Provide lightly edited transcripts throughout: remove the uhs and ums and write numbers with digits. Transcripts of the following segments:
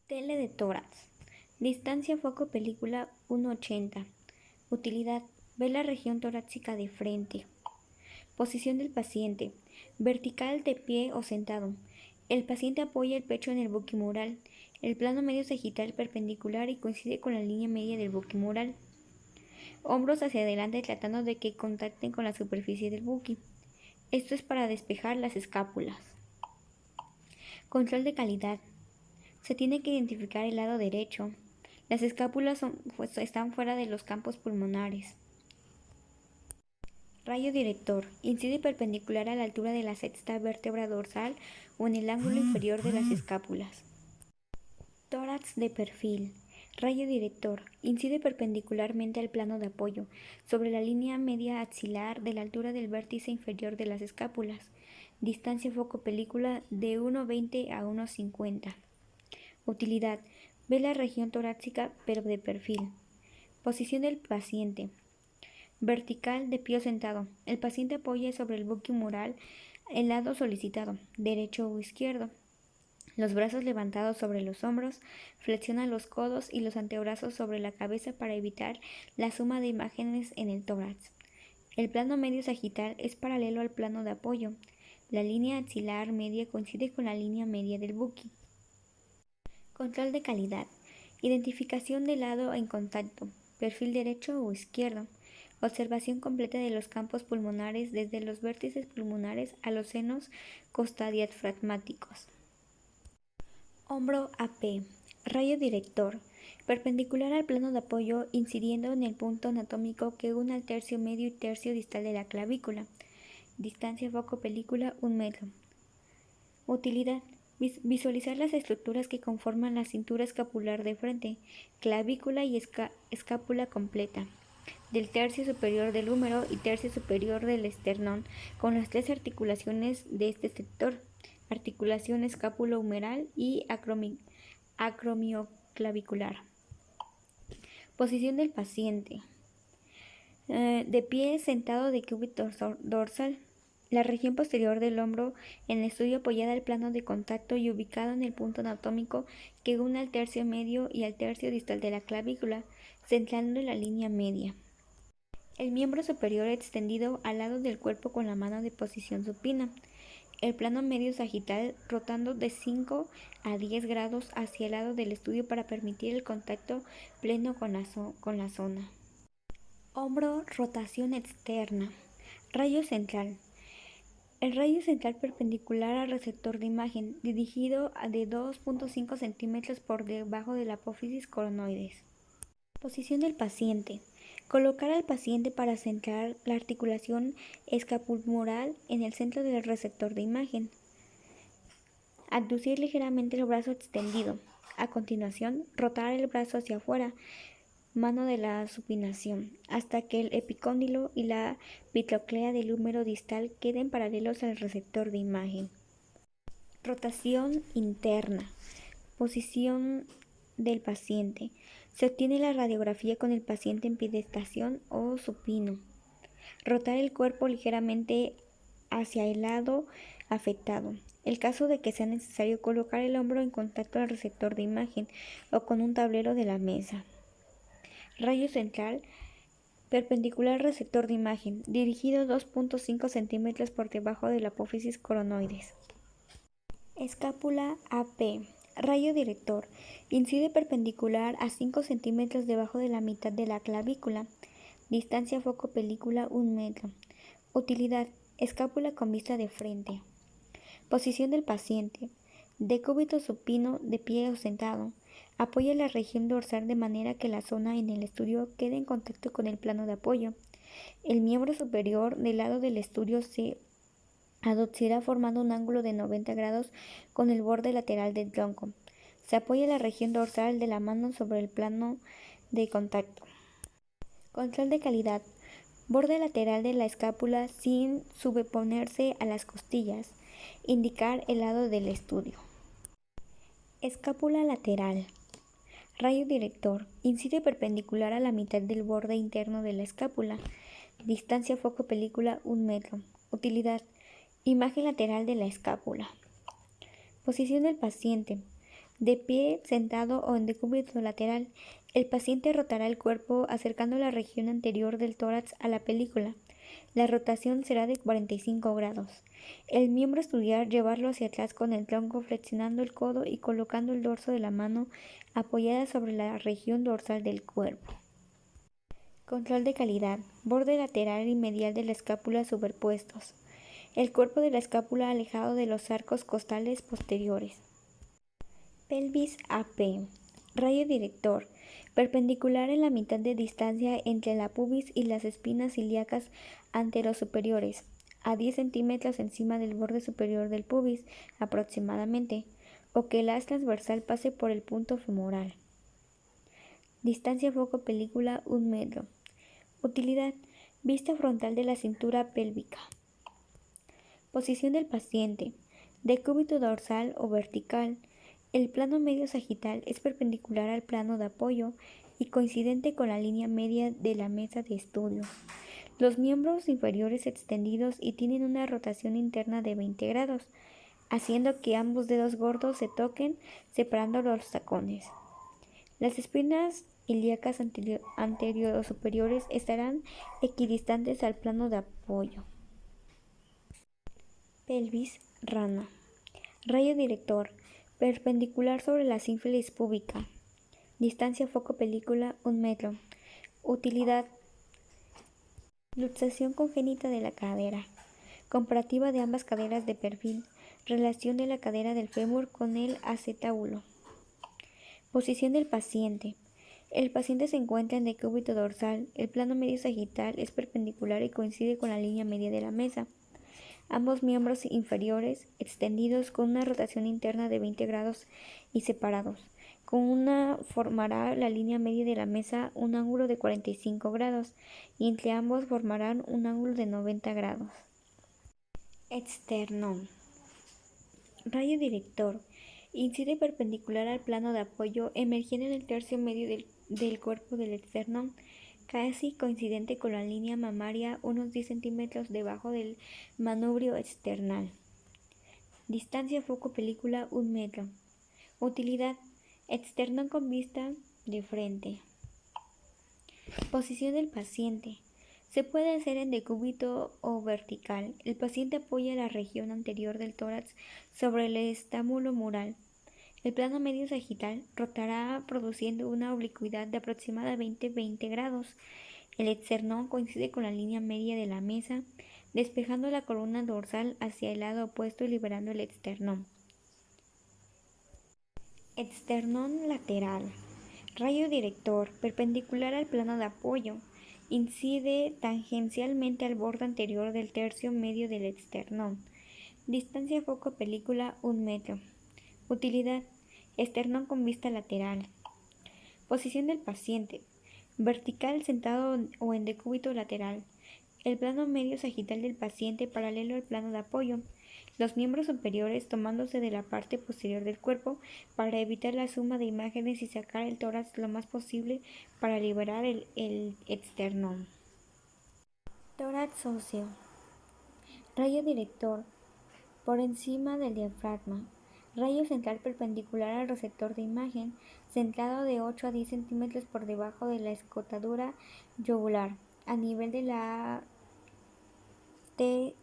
Tele de tórax. Distancia foco película 1,80. Utilidad. Ve la región torácica de frente. Posición del paciente. Vertical, de pie o sentado. El paciente apoya el pecho en el boquimural. El plano medio sagital perpendicular y coincide con la línea media del boquimural. Hombros hacia adelante tratando de que contacten con la superficie del buqui. Esto es para despejar las escápulas. Control de calidad. Se tiene que identificar el lado derecho. Las escápulas están fuera de los campos pulmonares. Rayo director. Incide perpendicular a la altura de la sexta vértebra dorsal o en el ángulo inferior de las escápulas. Tórax de perfil. Rayo director. Incide perpendicularmente al plano de apoyo, sobre la línea media axilar de la altura del vértice inferior de las escápulas. Distancia foco película de 1,20 a 1,50. Utilidad. Ve la región torácica pero de perfil. Posición del paciente. Vertical, de pie o sentado. El paciente apoya sobre el boquimural el lado solicitado, derecho o izquierdo. Los brazos levantados sobre los hombros, flexiona los codos y los antebrazos sobre la cabeza para evitar la suma de imágenes en el tórax. El plano medio sagital es paralelo al plano de apoyo. La línea axilar media coincide con la línea media del buqui. Control de calidad. Identificación del lado en contacto. Perfil derecho o izquierdo. Observación completa de los campos pulmonares desde los vértices pulmonares a los senos costadiafragmáticos. Hombro AP. Rayo director. Perpendicular al plano de apoyo, incidiendo en el punto anatómico que une al tercio medio y tercio distal de la clavícula. Distancia foco película 1 metro. Utilidad. Visualizar las estructuras que conforman la cintura escapular de frente, clavícula y escápula completa, del tercio superior del húmero y tercio superior del esternón, con las tres articulaciones de este sector, articulación escápulo-humeral y acromioclavicular. Posición del paciente. De pie, sentado, decúbito dorsal. La región posterior del hombro en el estudio apoyada al plano de contacto y ubicado en el punto anatómico que une al tercio medio y al tercio distal de la clavícula, centrando en la línea media. El miembro superior extendido al lado del cuerpo con la mano de posición supina. El plano medio sagital rotando de 5 a 10 grados hacia el lado del estudio para permitir el contacto pleno con la zona. Hombro, rotación externa. Rayo central. El rayo central perpendicular al receptor de imagen, dirigido de 2,5 centímetros por debajo de la apófisis coronoides. Posición del paciente. Colocar al paciente para centrar la articulación escapulohumeral en el centro del receptor de imagen. Abducir ligeramente el brazo extendido. A continuación, rotar el brazo hacia afuera, mano de la supinación, hasta que el epicóndilo y la epiclea del húmero distal queden paralelos al receptor de imagen. Rotación interna. Posición del paciente. Se obtiene la radiografía con el paciente en pedestación o supino. Rotar el cuerpo ligeramente hacia el lado afectado. El caso de que sea necesario colocar el hombro en contacto al receptor de imagen o con un tablero de la mesa. Rayo central perpendicular al receptor de imagen, dirigido 2,5 centímetros por debajo de la apófisis coronoides. Escápula AP. Rayo director. Incide perpendicular a 5 centímetros debajo de la mitad de la clavícula. Distancia foco película 1 metro. Utilidad. Escápula con vista de frente. Posición del paciente. Decúbito supino, de pie o sentado. Apoya la región dorsal de manera que la zona en el estudio quede en contacto con el plano de apoyo. El miembro superior del lado del estudio se aducirá formando un ángulo de 90 grados con el borde lateral del tronco. Se apoya la región dorsal de la mano sobre el plano de contacto. Control de calidad. Borde lateral de la escápula sin superponerse a las costillas. Indicar el lado del estudio. Escápula lateral. Rayo director. Incide perpendicular a la mitad del borde interno de la escápula. Distancia foco película 1 metro. Utilidad. Imagen lateral de la escápula. Posición del paciente. De pie, sentado o en decúbito lateral, el paciente rotará el cuerpo acercando la región anterior del tórax a la película. La rotación será de 45 grados. El miembro a estudiar llevarlo hacia atrás con el tronco flexionando el codo y colocando el dorso de la mano apoyada sobre la región dorsal del cuerpo. Control de calidad. Borde lateral y medial de la escápula superpuestos. El cuerpo de la escápula alejado de los arcos costales posteriores. Pelvis AP. Rayo director. Perpendicular en la mitad de distancia entre la pubis y las espinas ilíacas anterosuperiores, a 10 centímetros encima del borde superior del pubis aproximadamente, o que el haz transversal pase por el punto femoral. Distancia foco-película 1 metro. Utilidad. Vista frontal de la cintura pélvica. Posición del paciente. Decúbito dorsal o vertical. El plano medio sagital es perpendicular al plano de apoyo y coincidente con la línea media de la mesa de estudio. Los miembros inferiores extendidos y tienen una rotación interna de 20 grados, haciendo que ambos dedos gordos se toquen, separando los tacones. Las espinas ilíacas anterior-superiores estarán equidistantes al plano de apoyo. Pelvis rana. Rayo director. Perpendicular sobre la sínfisis púbica. Distancia foco-película 1 metro. Utilidad. Luxación congénita de la cadera. Comparativa de ambas caderas de perfil. Relación de la cadera del fémur con el acetábulo. Posición del paciente. El paciente se encuentra en decúbito dorsal. El plano medio sagital es perpendicular y coincide con la línea media de la mesa. Ambos miembros inferiores extendidos con una rotación interna de 20 grados y separados. Con una formará la línea media de la mesa un ángulo de 45 grados y entre ambos formarán un ángulo de 90 grados. Externón. Rayo director. Incide perpendicular al plano de apoyo emergiendo en el tercio medio del cuerpo del esternón, casi coincidente con la línea mamaria, unos 10 centímetros debajo del manubrio external. Distancia foco-película 1 metro. Utilidad. Externón con vista de frente. Posición del paciente. Se puede hacer en decúbito o vertical. El paciente apoya la región anterior del tórax sobre el estámulo mural. El plano medio sagital rotará produciendo una oblicuidad de aproximadamente 20 grados. El esternón coincide con la línea media de la mesa, despejando la columna dorsal hacia el lado opuesto y liberando el esternón. Esternón lateral. Rayo director, perpendicular al plano de apoyo. Incide tangencialmente al borde anterior del tercio medio del esternón. Distancia foco-película 1 metro. Utilidad. Esternón con vista lateral. Posición del paciente. Vertical, sentado o en decúbito lateral. El plano medio sagital del paciente paralelo al plano de apoyo. Los miembros superiores tomándose de la parte posterior del cuerpo para evitar la suma de imágenes y sacar el tórax lo más posible para liberar el esternón. Tórax óseo. Rayo director. Por encima del diafragma. Rayo central perpendicular al receptor de imagen, centrado de 8 a 10 centímetros por debajo de la escotadura yugular, a nivel de la T.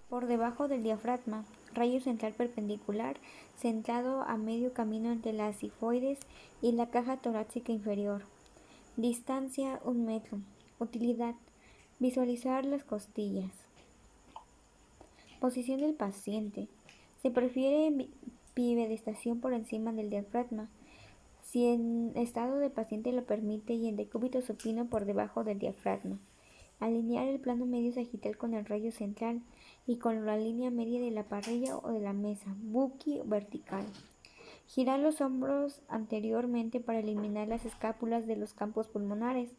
Por debajo del diafragma. Rayo central perpendicular, centrado a medio camino entre la sifoides y la caja torácica inferior. Distancia 1 metro. Utilidad. Visualizar las costillas. Posición del paciente. Se prefiere bipedestación por encima del diafragma, si en estado de paciente lo permite, y en decúbito supino por debajo del diafragma. Alinear el plano medio sagital con el rayo central y con la línea media de la parrilla o de la mesa. Buki vertical. Girar los hombros anteriormente para eliminar las escápulas de los campos pulmonares.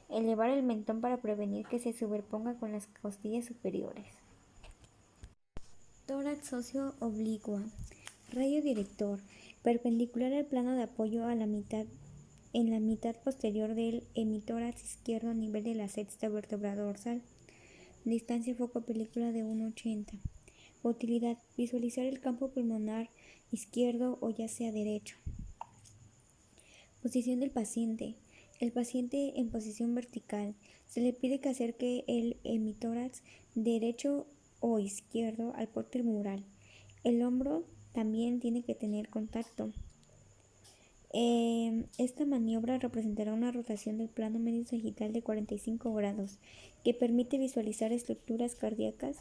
Elevar el mentón para prevenir que se superponga con las costillas superiores. Tórax óseo oblicua. Rayo director. Perpendicular al plano de apoyo en la mitad posterior del hemitórax izquierdo a nivel de la sexta vértebra dorsal. Distancia foco-película de 1,80. Utilidad. Visualizar el campo pulmonar izquierdo o ya sea derecho. Posición del paciente. El paciente en posición vertical. Se le pide que acerque el hemitórax derecho o izquierdo al porte mural. El hombro también tiene que tener contacto. Esta maniobra representará una rotación del plano medio sagital de 45 grados, que permite visualizar estructuras cardíacas